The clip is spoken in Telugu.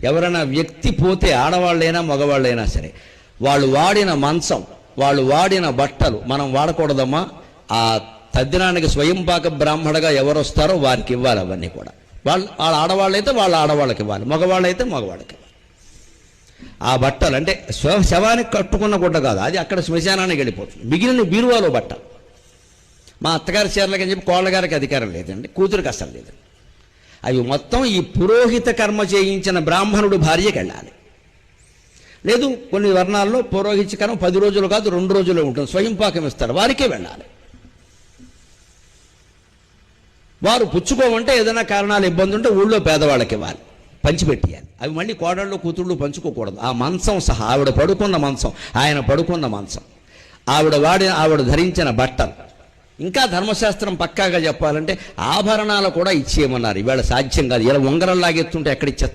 ఎవరైనా వ్యక్తి పోతే ఆడవాళ్ళైనా మగవాళ్ళైనా సరే వాళ్ళు వాడిన మంచం, వాళ్ళు వాడిన బట్టలు మనం వాడకూడదమ్మా. ఆ తద్దినానికి స్వయంపాక బ్రాహ్మణగా ఎవరు వస్తారో వారికి ఇవ్వాలి. అవన్నీ కూడా వాళ్ళ ఆడవాళ్ళైతే వాళ్ళ ఆడవాళ్ళకి ఇవ్వాలి, మగవాళ్ళైతే మగవాళ్ళకి ఇవ్వాలి. ఆ బట్టలు అంటే శవానికి కట్టుకున్న గుడ్డ కాదు, అది అక్కడ శ్మశానానికి వెళ్ళిపోతుంది. మిగిలిన బీరువాలో బట్ట. మా అత్తగారి చీరలకి అని చెప్పి కోళ్ళగారికి అధికారం లేదండి, కూతురికి అసలు లేదండి. అవి మొత్తం ఈ పురోహిత కర్మ చేయించిన బ్రాహ్మణుడు భార్యకి వెళ్ళాలి. లేదు కొన్ని వర్ణాల్లో పురోహిత కర్మ 10 రోజులు కాదు 2 రోజులు ఉంటుంది, స్వయంపాకం ఇస్తారు, వారికే వెళ్ళాలి. వారు పుచ్చుకోమంటే ఏదైనా కారణాలు ఇబ్బంది ఉంటే ఊళ్ళో పేదవాళ్ళకి ఇవ్వాలి, పంచిపెట్టియాలి. అవి మళ్ళీ కోడళ్ళు కూతుళ్ళు పంచుకోకూడదు. ఆ మంచం సహా, ఆవిడ పడుకున్న మంచం, ఆయన పడుకున్న మంచం, ఆవిడ ధరించిన బట్టలు, ఇంకా ధర్మశాస్త్రం పక్కాగా చెప్పాలంటే ఆభరణాలు కూడా ఇచ్చేయమన్నారు. ఇవాళ సాధ్యం కాదు. ఇలా ఉంగరం లాగెత్తుంటే ఎక్కడిచ్చేస్తారు?